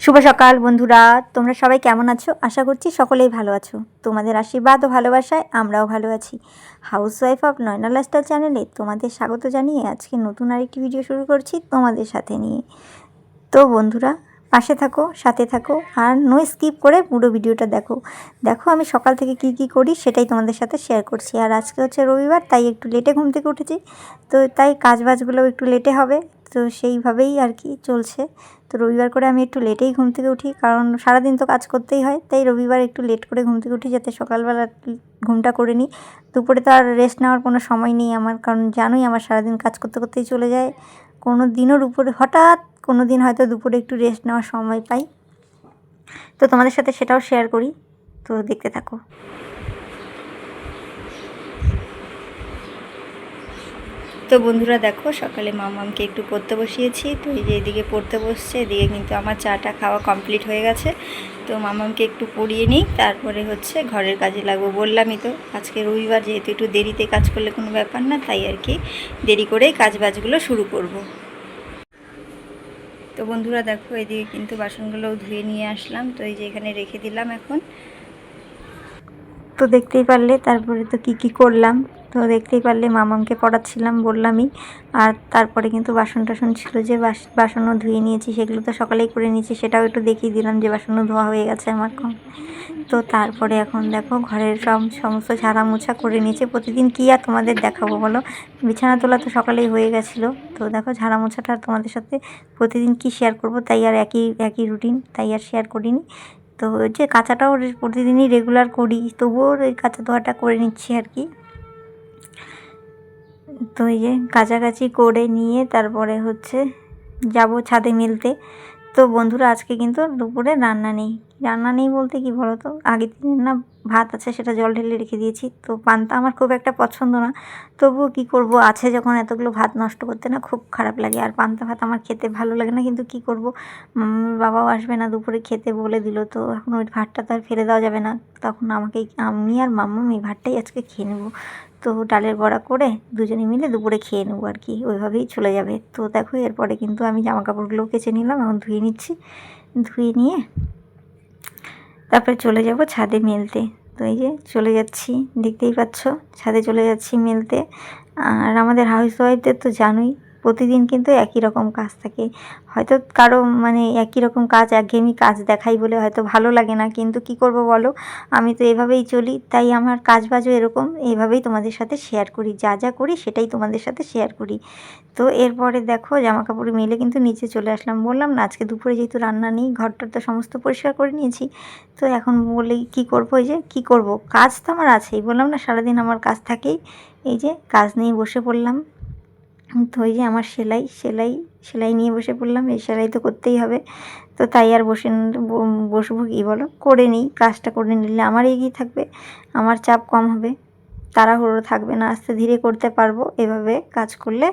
শুভ সকাল বন্ধুরা, তোমরা সবাই কেমন আছো? আশা করছি সকলেই ভালো আছো। তোমাদের আশীর্বাদ ও ভালোবাসায় আমরাও ভালো আছি। হাউসওয়াইফ অফ নয়না লাইফস্টাইল চ্যানেলে তোমাদের স্বাগত জানিয়ে আজকে নতুন আরেকটি ভিডিও শুরু করছি তোমাদের সাথে নিয়ে। তো বন্ধুরা, পাশে থাকো, সাথে থাকো, আর নো স্কিপ করে পুরো ভিডিওটা দেখো। আমি সকাল থেকে কি করি সেটাই তোমাদের সাথে শেয়ার করছি। আর আজকে হচ্ছে রবিবার, তাই একটু লেটে ঘুম থেকে উঠেছি, তো তাই কাজবাজগুলো একটু লেটে হবে, তো সেইভাবেই আর কি চলছে। তো রবিবার করে আমি একটু লেটেই ঘুম থেকে উঠি, কারণ সারাদিন তো কাজ করতেই হয়, তাই রবিবার একটু লেট করে ঘুম থেকে উঠি যাতে সকালবেলা ঘুমটা করে নিই। দুপুরে তো আর রেস্ট নেওয়ার কোনো সময় নেই আমার, কারণ জানোই আমার সারাদিন কাজ করতে করতেই চলে যায়। কোনো দিনও দুপুরে হঠাৎ কোনো দিন হয়তো দুপুরে একটু রেস্ট নেওয়ার সময় পাই, তো তোমাদের সাথে সেটাও শেয়ার করি। তো দেখতে থাকো। তো বন্ধুরা দেখো, সকালে মামামকে একটু পড়তে বসিয়েছি। তো এই যে এদিকে পড়তে বসছে, এদিকে কিন্তু আমার চাটা খাওয়া কমপ্লিট হয়ে গেছে। তো মামামকে একটু পড়িয়ে নিই, তারপরে হচ্ছে ঘরের কাজে লাগবো। বললামই তো আজকে রবিবার, যেহেতু একটু দেরিতে কাজ করলে কোনো ব্যাপার না, তাই আর কি দেরি করেই কাজবাজগুলো শুরু করব। তো বন্ধুরা দেখো, এদিকে কিন্তু বাসনগুলোও ধুয়ে নিয়ে আসলাম। তো এই যে এখানে রেখে দিলাম এখন। তো দেখতেই পারলে তারপরে তো কি করলাম। তো দেখতেই পারলে মামামকে পড়াচ্ছিলাম বললামই। আর তারপরে কিন্তু বাসন টাসন ছিল, যে বাসনও ধুয়ে নিয়েছি, সেগুলো তো সকালেই করে নিয়েছি, সেটাও একটু দেখিয়ে দিলাম যে বাসনও ধোয়া হয়ে গেছে আমার কম। তো তারপরে এখন দেখো ঘরের সমস্ত ঝাড়া মোছা করে নিয়েছে। প্রতিদিন কী আর তোমাদের দেখাবো বলো, বিছানা তোলা তো সকালেই হয়ে গেছিলো। তো দেখো ঝাড়া মোছাটা তোমাদের সাথে প্রতিদিন কি শেয়ার করব, তাই আর একই রুটিন, তাই আর শেয়ার করিনি। তো যে কাচাটাও প্রতিদিনই রেগুলার করি, তবুও ওই কাচা ধোয়াটা করে নিচ্ছি আর কি। তো এই যে কাছাকাছি করে নিয়ে তারপরে হচ্ছে যাব ছাদে মেলতে। তো বন্ধুরা আজকে কিন্তু দুপুরে রান্না নেই বলতে কি বলো তো, আগের দিনের না ভাত আছে, সেটা জল ঢেলে রেখে দিয়েছি। তো পান্তা আমার খুব একটা পছন্দ না, তবুও কি করব, আছে যখন এতগুলো ভাত নষ্ট করতে না খুব খারাপ লাগে। আর পান্তা ভাত আমার খেতে ভালো লাগে না, কিন্তু কি করব, বাবাও আসবে না দুপুরে খেতে বলে দিল। তো এখন ওই ভাতটা তো আর ফেলে দেওয়া যাবে না, তখন আমি আর মাম্মাম এই ভাতটাই আজকে খেয়ে নেব। তো ডালের বড়া করে দুজনে মিলে দুপুরে খেয়ে নেবো আর কি, ওইভাবেই চলে যাবে। তো দেখো এরপরে কিন্তু আমি জামা কাপড়গুলো কেচে নিলাম, এখন ধুয়ে নিচ্ছি। ধুয়ে নিয়ে তারপরে চলে যাব ছাদে মেলতে। তো এই যে চলে যাচ্ছি, দেখতেই পাচ্ছ, ছাদে চলে যাচ্ছি মেলতে। আর আমাদের হাউস ওয়াইফদের তো জানোই, প্রতিদিন কিন্তু একই রকম কাজ থাকে। হয়তো কারো একই রকম কাজ, একঘেয়েমি কাজ দেখাই বলে হয়তো ভালো লাগে না, কিন্তু কি করব বলো, আমি তো এভাবেই চলি, তাই আমার কাজবাজও এরকম, এইভাবেই তোমাদের সাথে শেয়ার করি। যা করি সেটাই তোমাদের সাথে শেয়ার করি। তো এরপরে দেখো জামা কাপড় মেলে কিন্তু নিচে চলে আসলাম। বললাম না আজকে দুপুরে যেহেতু রান্না নেই, ঘরটার তো সমস্ত পরিষ্কার করে নিয়েছি। তো এখন বলেই কি করব, এই যে কি করব, কাজ তো আমার আছেই, বললাম না সারাদিন আমার কাজ থাকেই। এই যে কাজ নিয়ে বসে পড়লাম। তো এই যে আমার সেলাই নিয়ে বসে পড়লাম, এই সেলাই তো করতেই হবে। তো তাই আর বসবো কি বলো, করে নিই, কাজটা করে নিলে আমার এগিয়ে থাকবে, আমার চাপ কম হবে, তাড়াহুড়ো থাকবে না, আস্তে ধীরে করতে পারবো। এভাবে কাজ করলে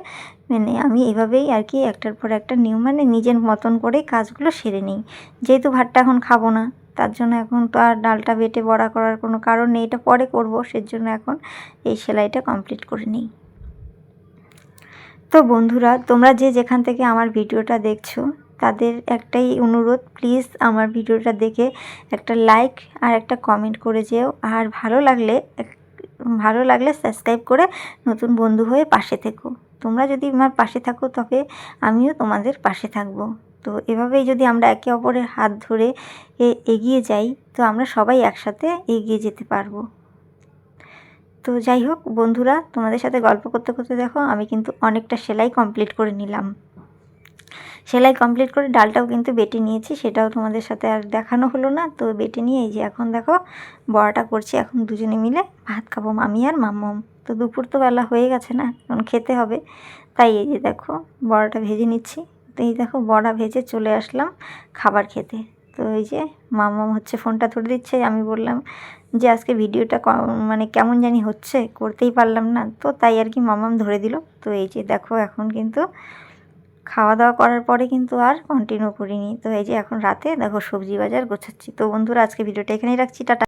আমি এভাবেই আর কি একটার পর একটা নিয়ম নিজের মতন করে কাজগুলো সেরে নিই। যেহেতু ভাতটা এখন খাবো না, তার জন্য এখন তো আর ডালটা বেটে বড়া করার কোনো কারণ নেই, এটা পরে করবো, সেজন্য এখন এই সেলাইটা কমপ্লিট করে নিই। তো বন্ধুরা, তোমরা যে যেখান থেকে আমার ভিডিওটা দেখছো, তাদের একটাই অনুরোধ, প্লিজ আমার ভিডিওটা দেখে একটা লাইক আর একটা কমেন্ট করে যেও। আর ভালো লাগলে সাবস্ক্রাইব করে নতুন বন্ধু হয়ে পাশে থেকো। তোমরা যদি আমার পাশে থাকো, তবে আমিও তোমাদের পাশে থাকবো। তো এভাবেই যদি আমরা একে অপরের হাত ধরে এগিয়ে যাই, তো আমরা সবাই একসাথে এগিয়ে যেতে পারবো। তো যাই হোক বন্ধুরা, তোমাদের সাথে গল্প করতে করতে দেখো আমি কিন্তু অনেকটা সেলাই কমপ্লিট করে নিলাম। সেলাই কমপ্লিট করে ডালটাও কিন্তু বেটে নিয়েছি, সেটাও তোমাদের সাথে আর দেখানো হলো না। তো বেটে নিয়ে এই যে এখন দেখো বড়াটা করছি, এখন দুজনে মিলে ভাত খাবো, আমি আর মাম্মাম। তো দুপুর তো বেলা হয়ে গেছে না, এখন খেতে হবে, তাই এই যে দেখো বড়াটা ভেজে নিচ্ছি। তো এই দেখো বড়া ভেজে চলে আসলাম খাবার খেতে। তো এই যে মাম্মাম হচ্ছে ফোনটা ধরে দিচ্ছে, আমি বললাম যে আজকে ভিডিওটা কেমন জানি হচ্ছে, করতেই পারলাম না, তো তাই আর কি মাম্মাম ধরে দিল। তো এই যে দেখো এখন কিন্তু খাওয়া দাওয়া করার পরে কিন্তু আর কন্টিনিউ করিনি। তো এই যে এখন রাতে দেখো সবজি বাজার গোছাচ্ছি। তো বন্ধুরা আজকে ভিডিওটা এখানেই রাখছি, টাটা।